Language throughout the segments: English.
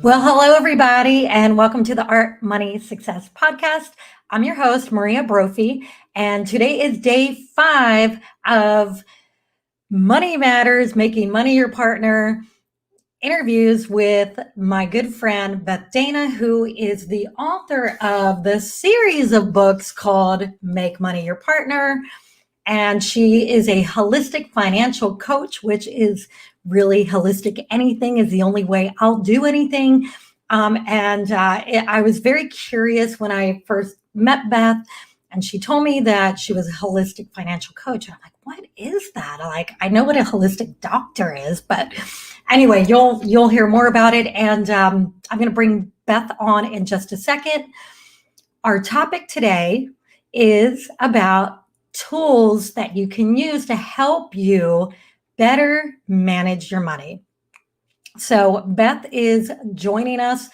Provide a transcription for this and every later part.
Well, hello, everybody, and welcome to the Art Money Success Podcast. I'm your host, Maria Brophy, and today is day 5 of Money Matters, Making Money Your Partner interviews with my good friend, Beth Dana, who is the author of the series of books called Make Money Your Partner. And she is a holistic financial coach, which is really holistic. Anything is the only way I'll do anything. I was very curious when I first met Beth, and she told me that she was a holistic financial coach. And I'm like, what is that? I know what a holistic doctor is, but anyway, you'll hear more about it. And I'm going to bring Beth on in just a second. Our topic today is about tools that you can use to help you better manage your money. So Beth is joining us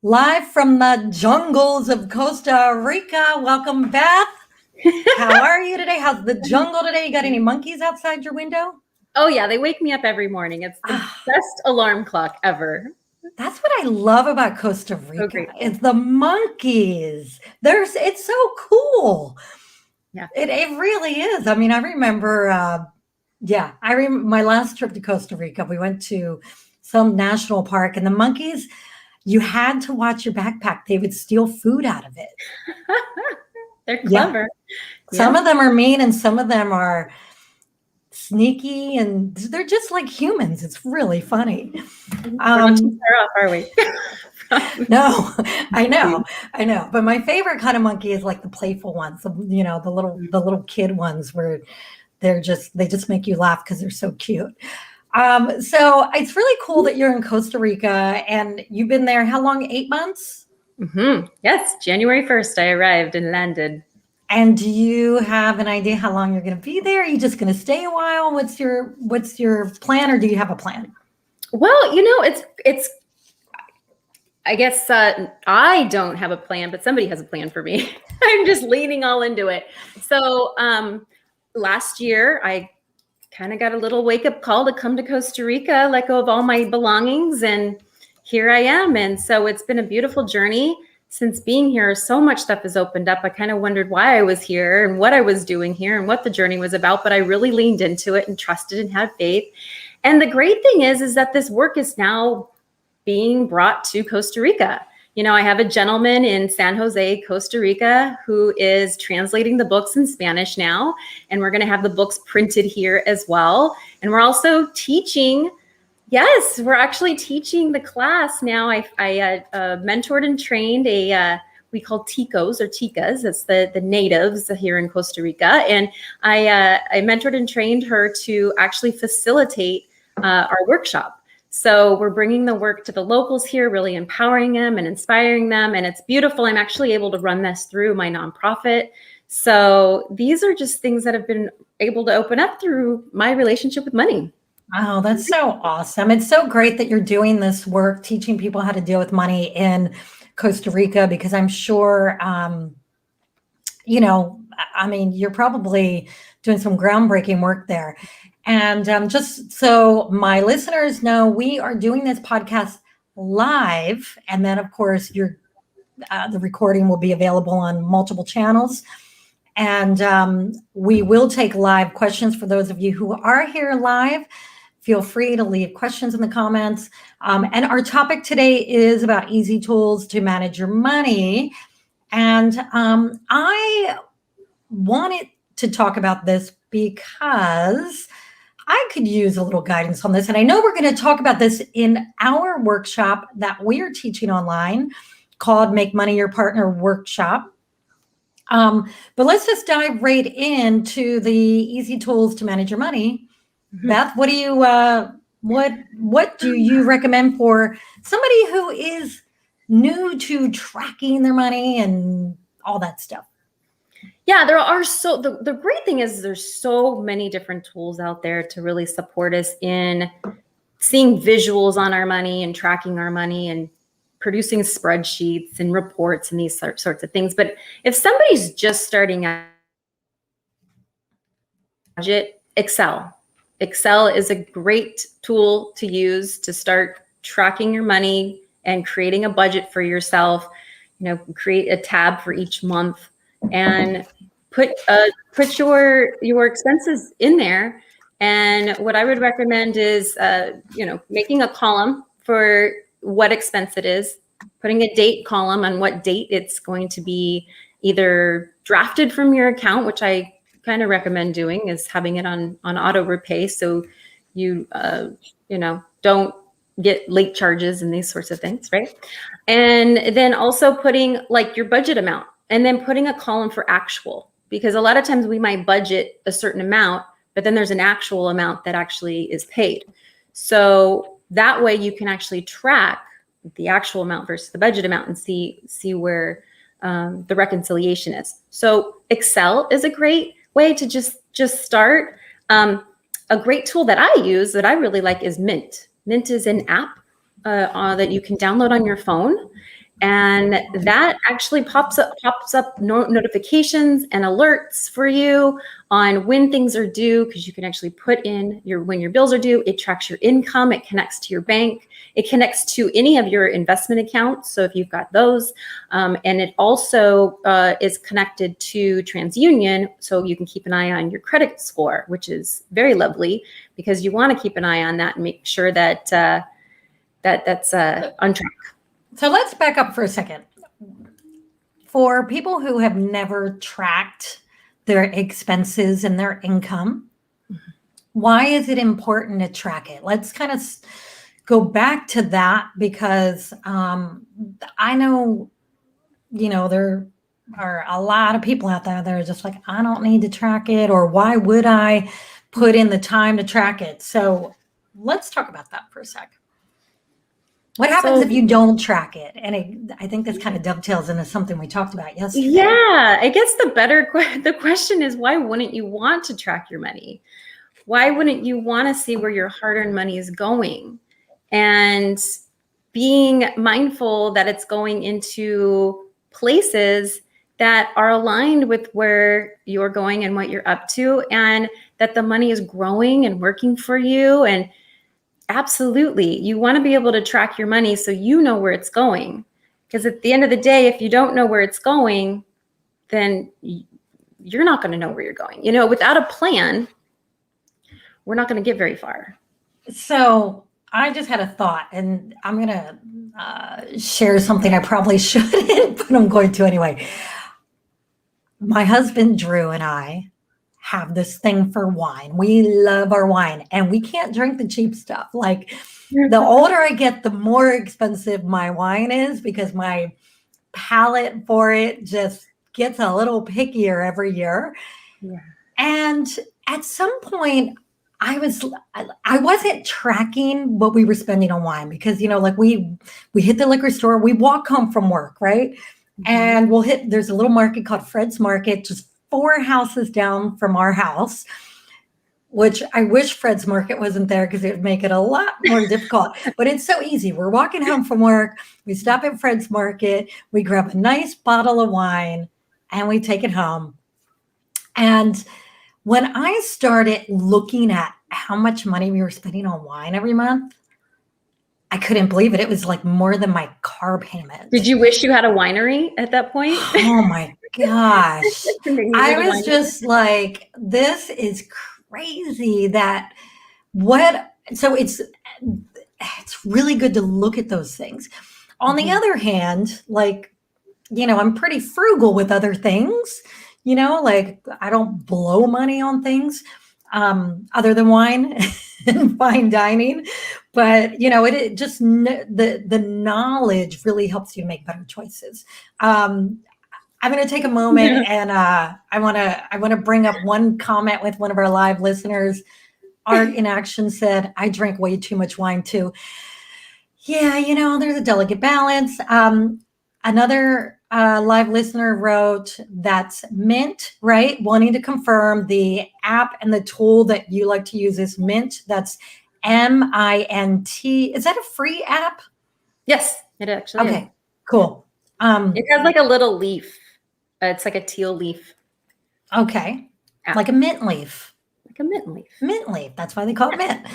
live from the jungles of Costa Rica. Welcome, Beth. How are you today? How's the jungle today? You got any monkeys outside your window? Oh yeah, they wake me up every morning. It's the best alarm clock ever. That's what I love about Costa Rica. It's the monkeys. It's so cool. Yeah, it really is. I mean, I remember, my last trip to Costa Rica, we went to some national park, and the monkeys, you had to watch your backpack. They would steal food out of it. They're clever. Yeah. Some of them are mean, and some of them are sneaky, and they're just like humans. It's really funny. We're not too far off, are we? No, I know. But my favorite kind of monkey is like the playful ones, the little kid ones where they just make you laugh because they're so cute. So it's really cool that you're in Costa Rica, and you've been there how long? 8 months? Mm-hmm. Yes, January 1st, I arrived and landed. And do you have an idea how long you're going to be there? Are you just going to stay a while? What's your plan, or do you have a plan? Well, it's. I guess I don't have a plan, but somebody has a plan for me. I'm just leaning all into it. So last year, I kind of got a little wake-up call to come to Costa Rica, let go of all my belongings, and here I am. And so it's been a beautiful journey. Since being here, so much stuff has opened up. I kind of wondered why I was here and what I was doing here and what the journey was about, but I really leaned into it and trusted and had faith. And the great thing is that this work is now being brought to Costa Rica. I have a gentleman in San Jose, Costa Rica, who is translating the books in Spanish now, and we're going to have the books printed here as well. And we're also teaching. Yes, we're actually teaching the class now. I mentored and trained we call ticos or ticas. That's the natives here in Costa Rica. And I mentored and trained her to actually facilitate our workshop. So we're bringing the work to the locals here, really empowering them and inspiring them. And it's beautiful. I'm actually able to run this through my nonprofit. So these are just things that have been able to open up through my relationship with money. Oh, that's so awesome. It's so great that you're doing this work, teaching people how to deal with money in Costa Rica, because I'm sure, you're probably doing some groundbreaking work there. And just so my listeners know, we are doing this podcast live. And then, of course, the recording will be available on multiple channels. And we will take live questions for those of you who are here live. Feel free to leave questions in the comments. And our topic today is about easy tools to manage your money. And I wanted to talk about this because I could use a little guidance on this. And I know we're going to talk about this in our workshop that we are teaching online called Make Money Your Partner Workshop. But let's just dive right into the easy tools to manage your money. Mm-hmm. Beth, what do you recommend for somebody who is new to tracking their money and all that stuff? Yeah, there are the great thing is there's so many different tools out there to really support us in seeing visuals on our money and tracking our money and producing spreadsheets and reports and these sorts of things. But if somebody's just starting out, Excel is a great tool to use to start tracking your money, and creating a budget for yourself. Create a tab for each month and put your expenses in there. And what I would recommend is, making a column for what expense it is, putting a date column on what date it's going to be either drafted from your account, which I kind of recommend doing, is having it on auto repay, so you don't get late charges and these sorts of things, right? And then also putting like your budget amount, and then putting a column for actual, because a lot of times we might budget a certain amount, but then there's an actual amount that actually is paid. So that way you can actually track the actual amount versus the budget amount and see where the reconciliation is. So Excel is a great way to just start. A great tool that I use that I really like is Mint. Mint is an app that you can download on your phone, and that actually pops up notifications and alerts for you on when things are due, because you can actually put in when your bills are due. It tracks your income. It connects to your bank. It connects to any of your investment accounts, so if you've got those, and it also is connected to TransUnion, so you can keep an eye on your credit score, which is very lovely, because you want to keep an eye on that and make sure that that's on track. So let's back up for a second. For people who have never tracked their expenses and their income, why is it important to track it? Let's kind of go back to that, because I know, there are a lot of people out there that are just like, I don't need to track it, or why would I put in the time to track it? So let's talk about that for a sec. What happens if you don't track it? And I think this kind of dovetails into something we talked about yesterday. Yeah, I guess the question is, why wouldn't you want to track your money? Why wouldn't you want to see where your hard-earned money is going? And being mindful that it's going into places that are aligned with where you're going and what you're up to, and that the money is growing and working for you. And absolutely, you want to be able to track your money so you know where it's going. Because at the end of the day, if you don't know where it's going, then you're not going to know where you're going. Without a plan, we're not going to get very far. So I just had a thought, and I'm going to share something I probably shouldn't, but I'm going to anyway. My husband, Drew, and I have this thing for wine. We love our wine, and we can't drink the cheap stuff. Like, the older I get, the more expensive my wine is, because my palate for it just gets a little pickier every year. Yeah. And at some point, I wasn't tracking what we were spending on wine, because, like we hit the liquor store, we walk home from work, right? Mm-hmm. And there's a little market called Fred's Market, just 4 houses down from our house, which I wish Fred's Market wasn't there, because it would make it a lot more difficult. But it's so easy. We're walking home from work, we stop at Fred's Market, we grab a nice bottle of wine, and we take it home. And when I started looking at how much money we were spending on wine every month, I couldn't believe it. It was like more than my car payment. Did you wish you had a winery at that point? Oh my gosh. I was just like, this is crazy so it's really good to look at those things. On the other hand, like, I'm pretty frugal with other things, like I don't blow money on things other than wine and fine dining. But, it just, the knowledge really helps you make better choices. I'm going to take a moment and I want to bring up one comment with one of our live listeners. Art in Action said, I drink way too much wine too. Yeah, there's a delicate balance. Another live listener wrote, that's Mint, right? Wanting to confirm the app and the tool that you like to use is Mint. That's MINT. Is that a free app? Yes, it actually is. Cool. It has like a little leaf. It's like a teal leaf. Okay. App. Like a mint leaf. Like a mint leaf. Mint leaf. That's why they call it Mint.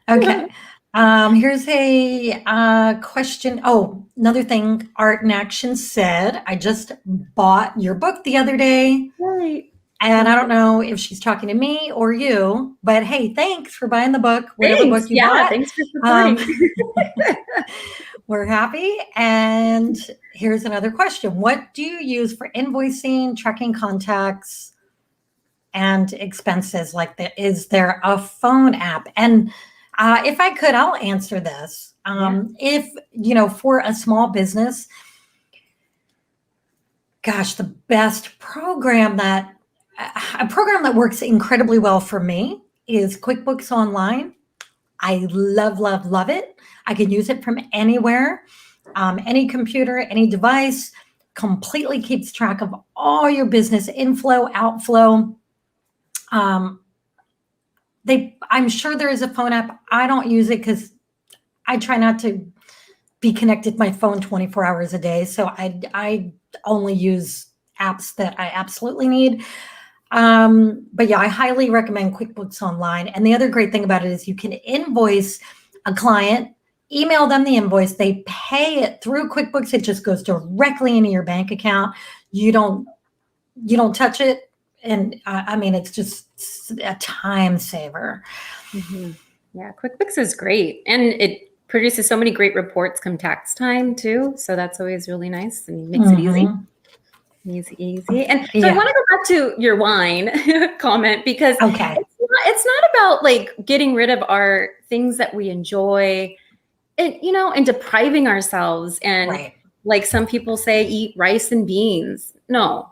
Okay. Here's a question. Oh, another thing Art in Action said, I just bought your book the other day. Right. And I don't know if she's talking to me or you, but hey, thanks for buying the book, whatever Thanks. book you Yeah. bought. Thanks for supporting. We're happy. And here's another question. What do you use for invoicing, tracking contacts, and expenses? Like that, is there a phone app? And if I could, I'll answer this. If, for a small business, gosh, the best program a program that works incredibly well for me is QuickBooks Online. I love, love, love it. I can use it from anywhere, any computer, any device, completely keeps track of all your business inflow, outflow. I'm sure there is a phone app. I don't use it because I try not to be connected to my phone 24 hours a day. So I only use apps that I absolutely need. But yeah, I highly recommend QuickBooks Online. And the other great thing about it is you can invoice a client, email them the invoice, they pay it through QuickBooks. It just goes directly into your bank account. You don't touch it. And I mean, it's just a time saver. Mm-hmm. Yeah, QuickBooks is great. And it produces so many great reports come tax time too. So that's always really nice and makes it easy. Easy. And so I want to go back to your wine comment because it's not about like getting rid of our things that we enjoy and, and depriving ourselves. And like some people say, eat rice and beans. No,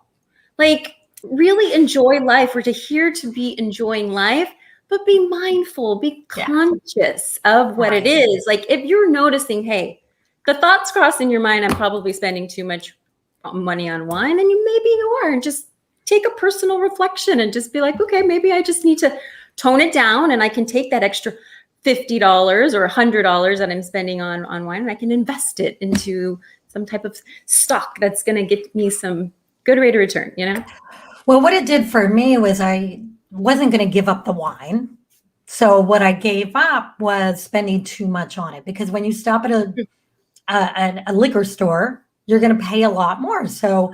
like really enjoy life. We're here to be enjoying life, but be mindful, be conscious of what it is. Like if you're noticing, hey, the thoughts crossing your mind, I'm probably spending too much money on wine, and maybe you are, and just take a personal reflection and just be like, okay, maybe I just need to tone it down, and I can take that extra $50 or $100 that I'm spending on wine, and I can invest it into some type of stock that's going to get me some good rate of return, Well, what it did for me was I wasn't going to give up the wine. So what I gave up was spending too much on it, because when you stop at a liquor store, you're going to pay a lot more. So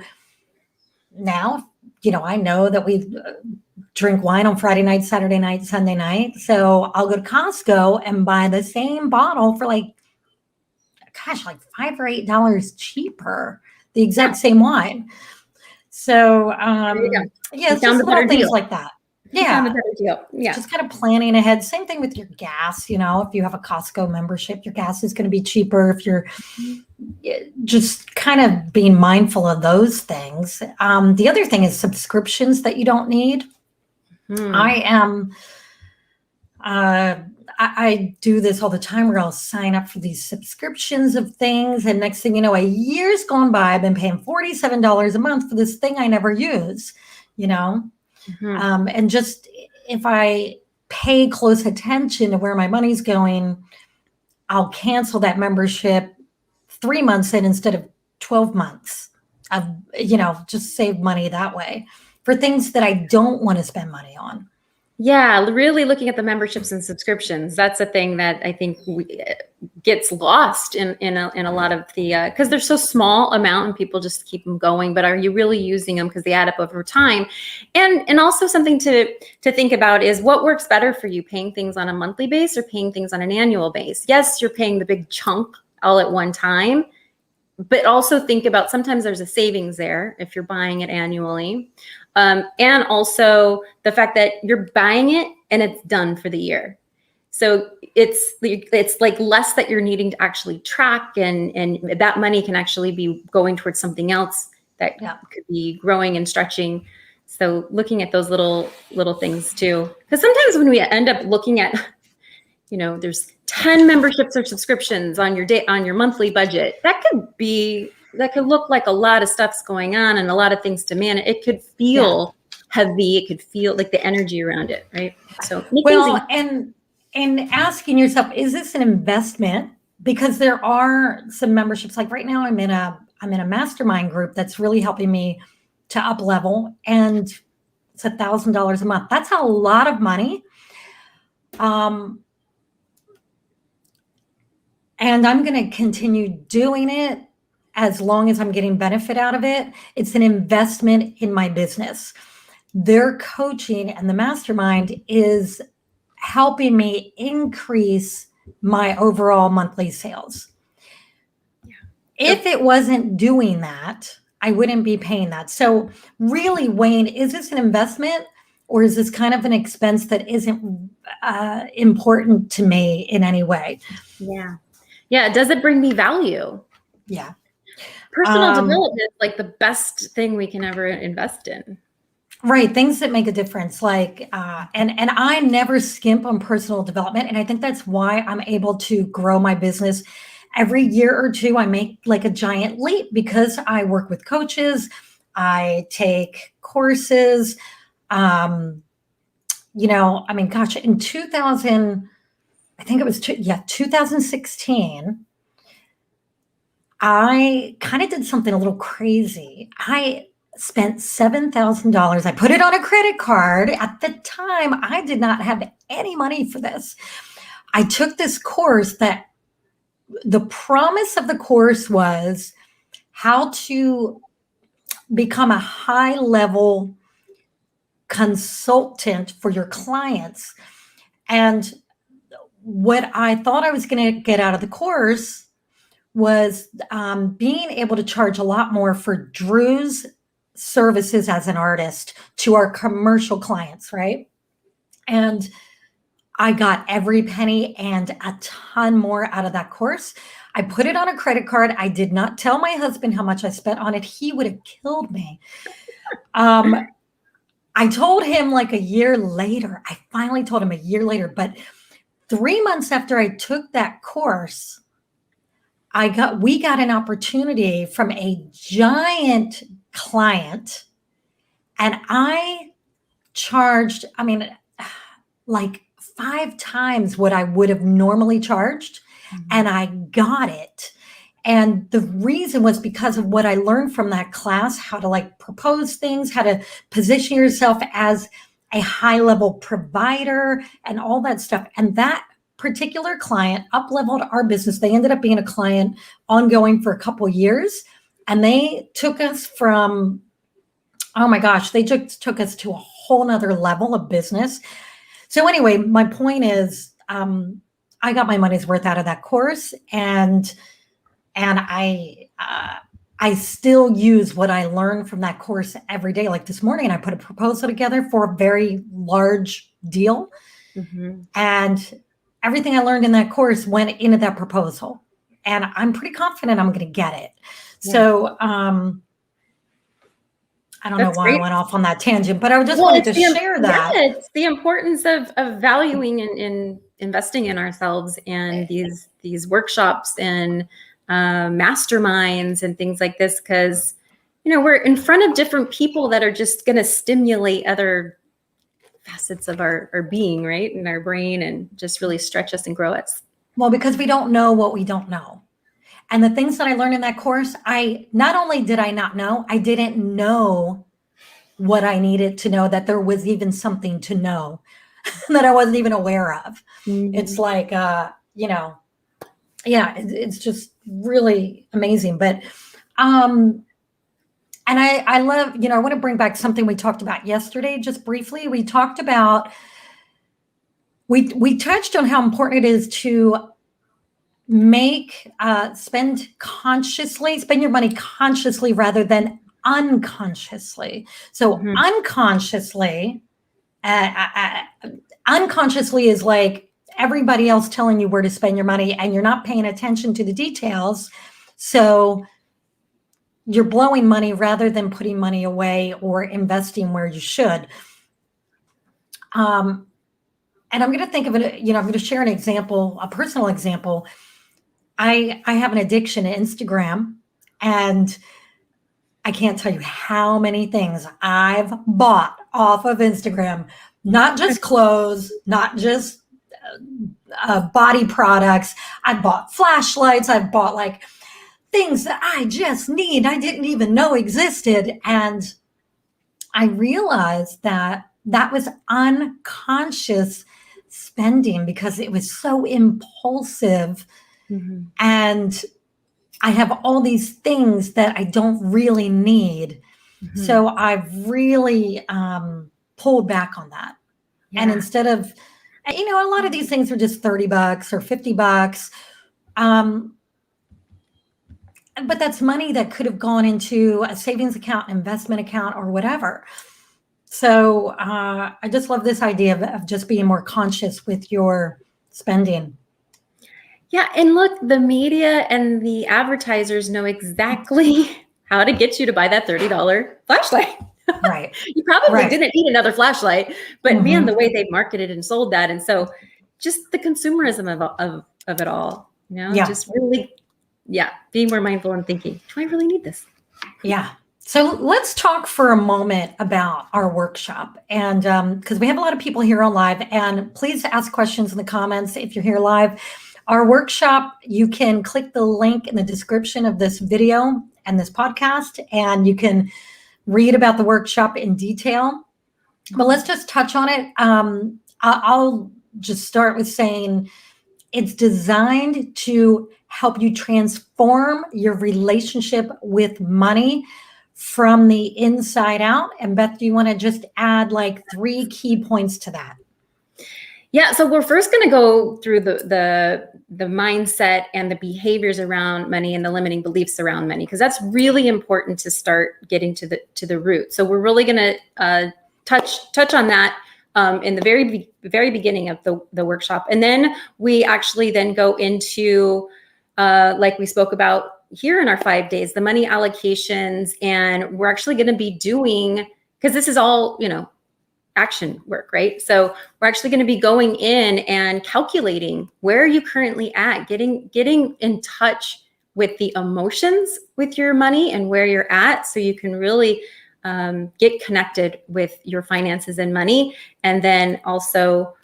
now, I know that we drink wine on Friday night, Saturday night, Sunday night. So I'll go to Costco and buy the same bottle for like $5 or $8 cheaper, the exact same wine. So, it's just little things like that. Yeah. Found a better deal. Yeah. Just kind of planning ahead. Same thing with your gas. If you have a Costco membership, your gas is going to be cheaper. If you're just kind of being mindful of those things. The other thing is subscriptions that you don't need. I do this all the time where I'll sign up for these subscriptions of things. And next thing you know, a year's gone by, I've been paying $47 a month for this thing I never use, and just if I pay close attention to where my money's going, I'll cancel that membership 3 months in instead of 12 months of, just save money that way for things that I don't want to spend money on. Yeah, really looking at the memberships and subscriptions. That's a thing that I think gets lost in a lot of the, because they're so small amount and people just keep them going. But are you really using them because they add up over time? And also something to think about is what works better for you, paying things on a monthly base or paying things on an annual base? Yes, you're paying the big chunk all at one time, but also think about sometimes there's a savings there if you're buying it annually. And also the fact that you're buying it and it's done for the year. So it's like less that you're needing to actually track, and that money can actually be going towards something else that could be growing and stretching. So looking at those little things too, because sometimes when we end up looking at, there's 10 memberships or subscriptions on your monthly budget, that could look like a lot of stuff's going on and a lot of things to manage. It could feel heavy. It could feel like the energy around it, right? So and asking yourself, is this an investment? Because there are some memberships, like right now I'm in a mastermind group that's really helping me to up level, and it's $1,000 a month. That's a lot of money. And I'm going to continue doing it as long as I'm getting benefit out of it. It's an investment in my business. Their coaching and the mastermind is helping me increase my overall monthly sales. If it wasn't doing that, I wouldn't be paying that. So really, Wayne, is this an investment or is this kind of an expense that isn't important to me in any way? Yeah. Yeah. Does it bring me value? Yeah. Personal development is like the best thing we can ever invest in. Right. Things that make a difference. Like, and I never skimp on personal development. And I think that's why I'm able to grow my business. Every year or two, I make like a giant leap because I work with coaches. I take courses. Gosh, in 2016, I kind of did something a little crazy. I spent $7,000. I put it on a credit card. At the time, I did not have any money for this. I took this course that the promise of the course was how to become a high level consultant for your clients. And what I thought I was going to get out of the course was being able to charge a lot more for Drew's services as an artist to our commercial clients, right? And I got every penny and a ton more out of that course. I put it on a credit card. I did not tell my husband how much I spent on it. He would have killed me. I told him like a year later. I finally told him a year later, but 3 months after I took that course, we got an opportunity from a giant client, and I charged, like 5 times what I would have normally charged, and I got it. And the reason was because of what I learned from that class, how to like propose things, how to position yourself as a high-level provider and all that stuff. And that particular client up-leveled our business. They ended up being a client ongoing for a couple of years. And they took us from, oh my gosh, they just took us to a whole nother level of business. So anyway, my point is, I got my money's worth out of that course, and I still use what I learned from that course every day. Like this morning, I put a proposal together for a very large deal, and everything I learned in that course went into that proposal, and I'm pretty confident I'm going to get it. Yeah. So I don't know why I went off on that tangent, but I just wanted to share that. Yeah, it's the importance of valuing and investing in ourselves, and these workshops and masterminds and things like this, because we're in front of different people that are just going to stimulate other facets of our being, right, in our brain, and just really stretch us and grow us. Well, because we don't know what we don't know. And the things that I learned in that course, not only did I not know, I didn't know what I needed to know, that there was even something to know that I wasn't even aware of. It's like, it's just really amazing. But, and I love, I want to bring back something we talked about yesterday, just briefly. We talked about, we touched on how important it is to spend your money consciously rather than unconsciously. So unconsciously is like everybody else telling you where to spend your money, and you're not paying attention to the details. So you're blowing money rather than putting money away or investing where you should. And I'm going to think of it, I'm going to share an example, a personal example. I have an addiction to Instagram, and I can't tell you how many things I've bought off of Instagram, not just clothes, not just body products. I've bought flashlights. I've bought like things that I just need. I didn't even know existed. And I realized that was unconscious spending because it was so impulsive Mm-hmm. And I have all these things that I don't really need. Mm-hmm. So I've really pulled back on that. Yeah. And instead of, a lot of these things are just $30 or $50. But that's money that could have gone into a savings account, investment account, or whatever. So I just love this idea of just being more conscious with your spending. Yeah. And look, the media and the advertisers know exactly how to get you to buy that $30 flashlight. Right. You probably Right. didn't need another flashlight, but Mhm. man, the way they marketed and sold that. And so just the consumerism of it all, Yeah. just really, being more mindful and thinking, do I really need this? Yeah. So let's talk for a moment about our workshop. And because we have a lot of people here on live, and please ask questions in the comments if you're here live. Our workshop, you can click the link in the description of this video and this podcast, and you can read about the workshop in detail. But let's just touch on it. I'll just start with saying it's designed to help you transform your relationship with money from the inside out. And Beth, do you want to just add like 3 key points to that? Yeah, so we're first going to go through the mindset and the behaviors around money and the limiting beliefs around money, because that's really important to start getting to the root. So we're really going to touch on that in the very beginning of the workshop, and then we actually then go into like we spoke about here in our 5 days, the money allocations, and we're actually going to be doing, because this is all action work, right? So we're actually going to be going in and calculating where are you currently at, getting in touch with the emotions with your money and where you're at, so you can really get connected with your finances and money, and then also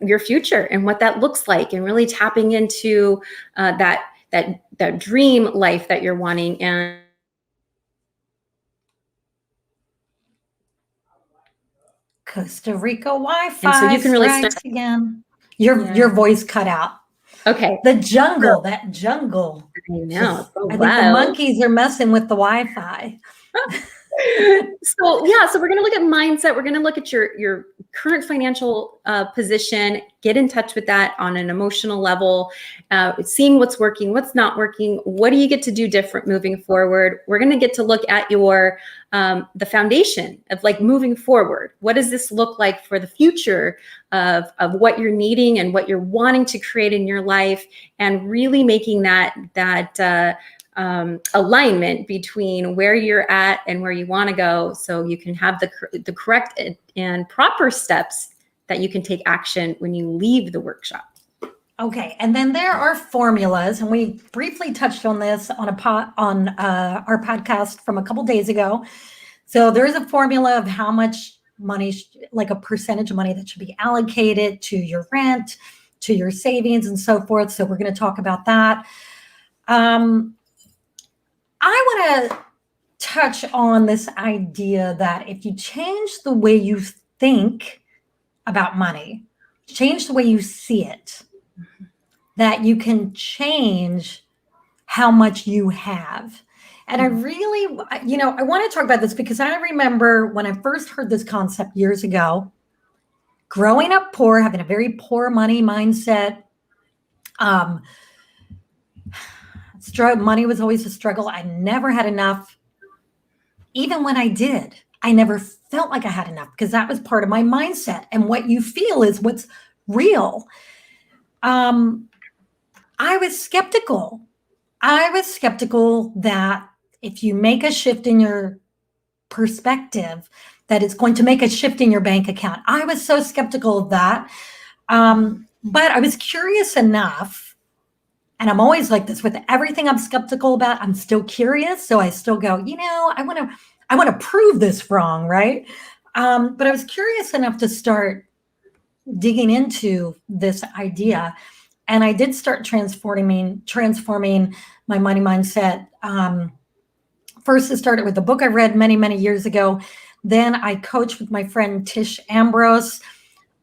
your future and what that looks like, and really tapping into that dream life that you're wanting. And Costa Rica Wi-Fi. And so you can really strikes again. Your voice cut out. Okay. The jungle, that jungle. I know. I think the monkeys are messing with the Wi-Fi. So we're going to look at mindset. We're going to look at your current financial position, get in touch with that on an emotional level, seeing what's working, what's not working, what do you get to do different moving forward. We're going to get to look at your the foundation of like moving forward. What does this look like for the future of what you're needing and what you're wanting to create in your life, and really making that alignment between where you're at and where you want to go, so you can have the correct and proper steps that you can take action when you leave the workshop. Okay, and then there are formulas, and we briefly touched on this on our podcast from a couple days ago. So there is a formula of how much money, like a percentage of money that should be allocated to your rent, to your savings, and so forth. So we're going to talk about that. I want to touch on this idea that if you change the way you think about money, change the way you see it, that you can change how much you have. And I really, I want to talk about this because I remember when I first heard this concept years ago, growing up poor, having a very poor money mindset. Money was always a struggle. I never had enough. Even when I did, I never felt like I had enough, because that was part of my mindset. And what you feel is what's real. I was skeptical. That if you make a shift in your perspective, that it's going to make a shift in your bank account. I was so skeptical of that. But I was curious enough. And I'm always like this with everything I'm skeptical about. I'm still curious. So I still go, I want to prove this wrong. Right. But I was curious enough to start digging into this idea. And I did start transforming my money mindset. First, it started with a book I read many, many years ago. Then I coached with my friend Tish Ambrose.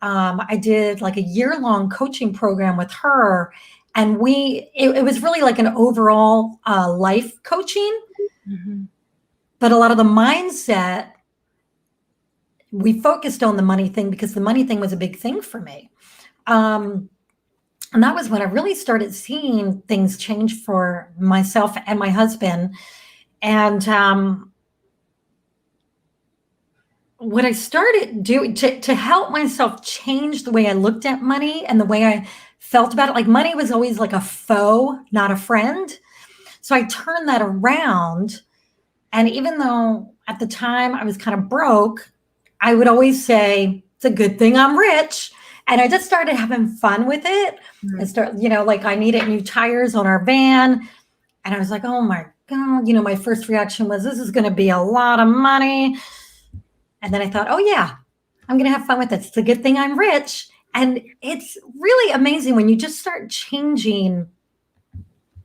I did like a year-long coaching program with her. And it was really like an overall life coaching, but a lot of the mindset, we focused on the money thing because the money thing was a big thing for me. And that was when I really started seeing things change for myself and my husband. And what I started doing to help myself change the way I looked at money and the way I felt about it, like money was always like a foe, not a friend. So I turned that around. And even though at the time I was kind of broke, I would always say, it's a good thing I'm rich. And I just started having fun with it. Like I needed new tires on our van. And I was like, oh my God, my first reaction was, this is going to be a lot of money. And then I thought, oh yeah, I'm going to have fun with it. It's a good thing I'm rich. And it's really amazing when you just start changing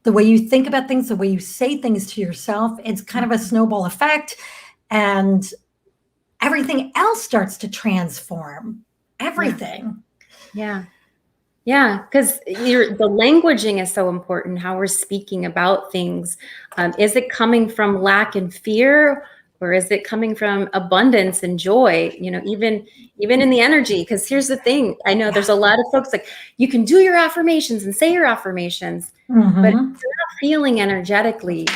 the way you think about things, the way you say things to yourself. It's kind of a snowball effect, and everything else starts to transform. Everything. Yeah. Because the languaging is so important, how we're speaking about things. Is it coming from lack and fear, or is it coming from abundance and joy? Even in the energy. Because here's the thing, I know there's a lot of folks like, you can do your affirmations and say your affirmations, but you're not feeling energetically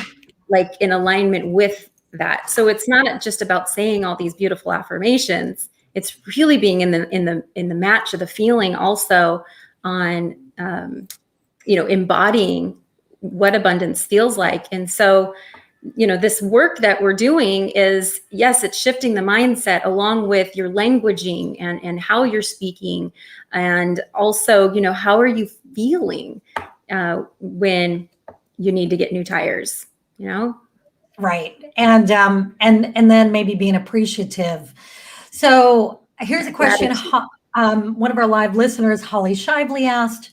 like in alignment with that. So it's not just about saying all these beautiful affirmations. It's really being in the match of the feeling also on, embodying what abundance feels like. And so, this work that we're doing is, yes, it's shifting the mindset along with your languaging and how you're speaking. And also, how are you feeling when you need to get new tires, Right. And then maybe being appreciative. So here's a question. One of our live listeners, Holly Shively, asked,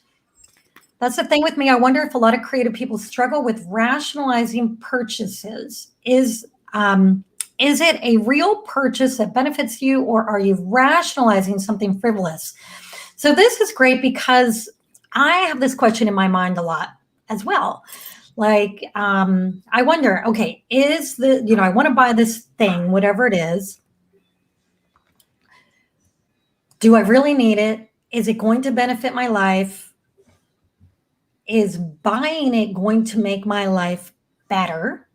that's the thing with me. I wonder if a lot of creative people struggle with rationalizing purchases. Is it a real purchase that benefits you, or are you rationalizing something frivolous? So this is great because I have this question in my mind a lot as well. Like, I wonder, okay, I want to buy this thing, whatever it is. Do I really need it? Is it going to benefit my life? Is buying it going to make my life better?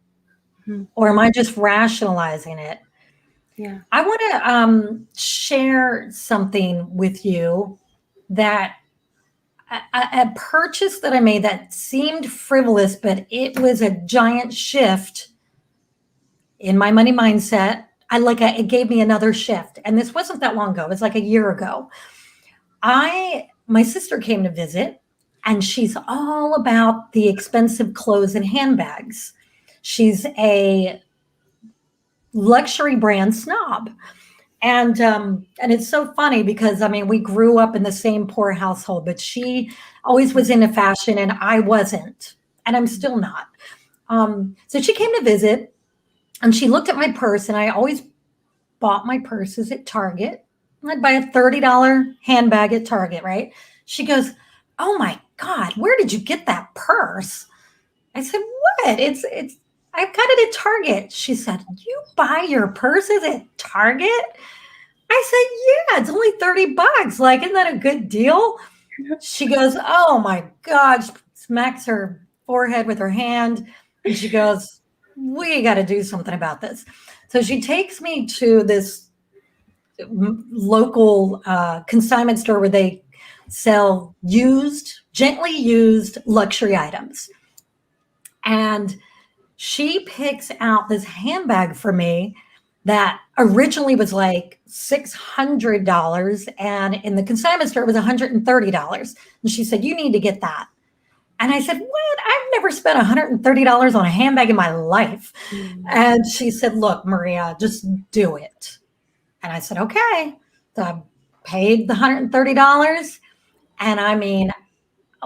Or am I just rationalizing it? Yeah. I want to share something with you that a purchase that I made that seemed frivolous, but it was a giant shift in my money mindset. It gave me another shift. And this wasn't that long ago. It was like a year ago. My sister came to visit, and she's all about the expensive clothes and handbags. She's a luxury brand snob. And it's so funny because, we grew up in the same poor household, but she always was into fashion and I wasn't, and I'm still not. So she came to visit and she looked at my purse, and I always bought my purses at Target. I'd buy a $30 handbag at Target, right? She goes, oh my God, where did you get that purse? I said, what? I've got it at Target. She said, you buy your purses at Target? I said, yeah, it's only $30. Like, isn't that a good deal? She goes, oh my God, she smacks her forehead with her hand. And she goes, we got to do something about this. So she takes me to this local consignment store where they sell gently used luxury items. And she picks out this handbag for me that originally was like $600, and in the consignment store it was $130. And she said, you need to get that. And I said, what? I've never spent $130 on a handbag in my life. And she said, look, Maria, just do it. And I said, okay. So I paid the $130. And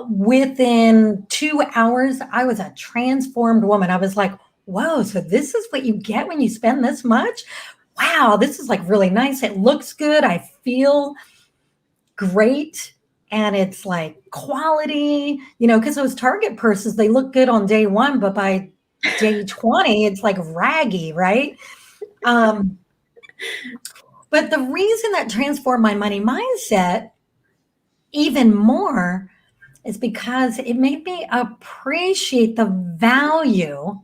within 2 hours, I was a transformed woman. I was like, whoa, so this is what you get when you spend this much? Wow, this is like really nice. It looks good. I feel great. and it's like quality, because those Target purses, they look good on day one, but by day 20, it's like raggy, right? But the reason that transformed my money mindset even more is because it made me appreciate the value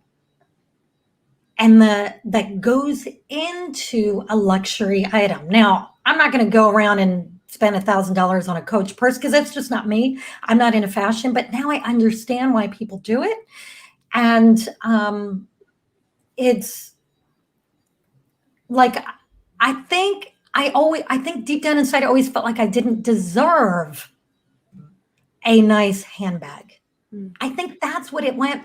and that goes into a luxury item. Now, I'm not going to go around and spend $1,000 on a Coach purse because that's just not me. I'm not into fashion, but now I understand why people do it. And it's like, I think deep down inside, I always felt like I didn't deserve a nice handbag. I think that's what it went.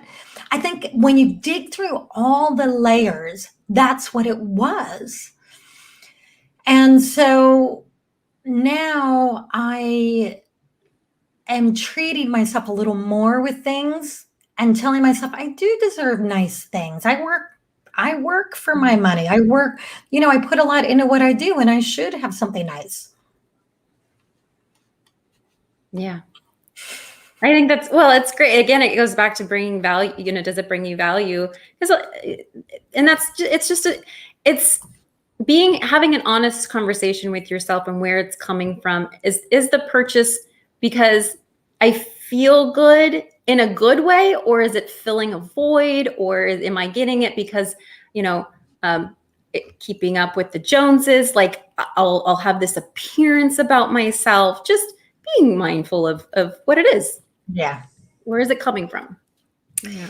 I think when you dig through all the layers, that's what it was. And so now I am treating myself a little more with things and telling myself I do deserve nice things. I work for my money. I put a lot into what I do, and I should have something nice. Yeah. I think it's great. Again, it goes back to bringing value. Does it bring you value? And it's having an honest conversation with yourself and where it's coming from. Is the purchase because I feel good in a good way, or is it filling a void, or am I getting it because, keeping up with the Joneses? Like I'll have this appearance about myself. Just being mindful of what it is. Yeah. Where is it coming from? Yeah.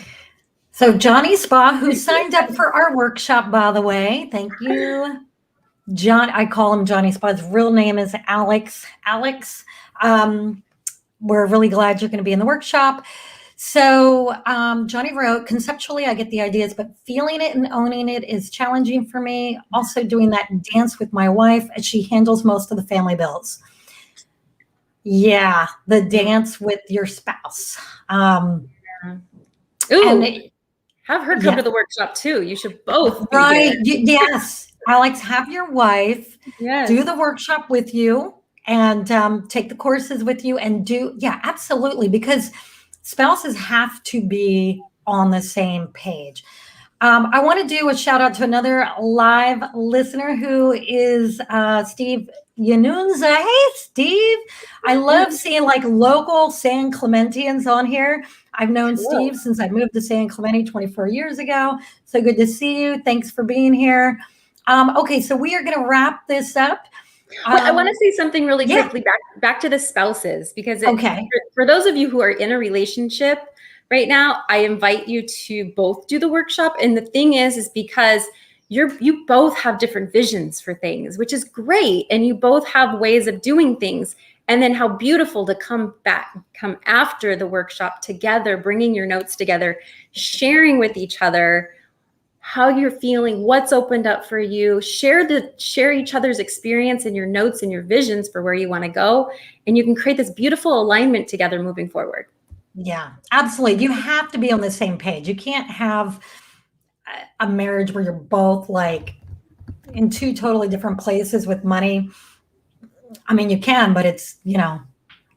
So Johnny Spa, who signed up for our workshop, by the way, thank you. John, I call him Johnny Spa. His real name is Alex. We're really glad you're going to be in the workshop. So Johnny wrote, conceptually, I get the ideas, but feeling it and owning it is challenging for me. Also doing that dance with my wife as she handles most of the family bills. The dance with your spouse. Ooh, have her come to the workshop too. You should both. Right. Yes. Alex, have your wife do the workshop with you and take the courses with you and absolutely. Because spouses have to be on the same page. I want to do a shout out to another live listener who is Steve Yanunza. Hey, Steve. I love seeing like local San Clementians on here. I've known Steve since I moved to San Clemente 24 years ago. So good to see you. Thanks for being here. Okay, so we are going to wrap this up. I want to say something really quickly back to the spouses, because for those of you who are in a relationship right now, I invite you to both do the workshop. And the thing is because you both have different visions for things, which is great. And you both have ways of doing things. And then how beautiful to come after the workshop together, bringing your notes together, sharing with each other how you're feeling, what's opened up for you, share each other's experience and your notes and your visions for where you want to go. And you can create this beautiful alignment together moving forward. Yeah, absolutely. You have to be on the same page. You can't have a marriage where you're both like in two totally different places with money. I mean, you can, but it's,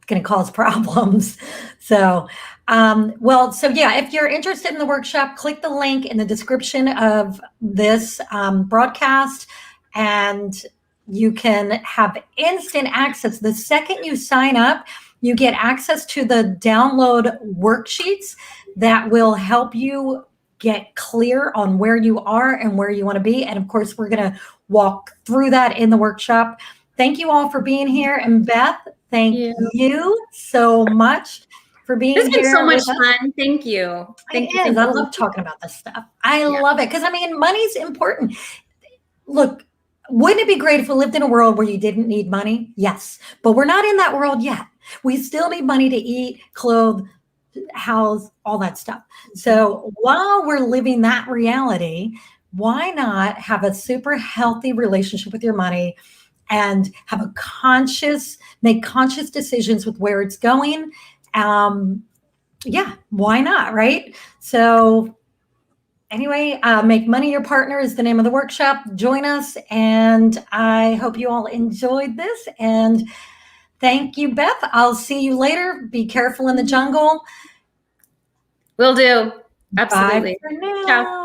going to cause problems. So, if you're interested in the workshop, click the link in the description of this broadcast, and you can have instant access. The second you sign up, you get access to the download worksheets that will help you get clear on where you are and where you want to be. And of course, we're going to walk through that in the workshop. Thank you all for being here. And Beth, thank you so much for being here. It's been so much fun. Thank you. I love talking about this stuff. I love it because, money's important. Look, wouldn't it be great if we lived in a world where you didn't need money? Yes, but we're not in that world yet. We still need money to eat, clothe, house, all that stuff. So while we're living that reality, why not have a super healthy relationship with your money and have make conscious decisions with where it's going? Why not, right? So anyway, Make Money Your Partner is the name of the workshop. Join us, and I hope you all enjoyed this. And Thank you, Beth. I'll see you later. Be careful in the jungle. Will do. Absolutely. Bye for now. Ciao.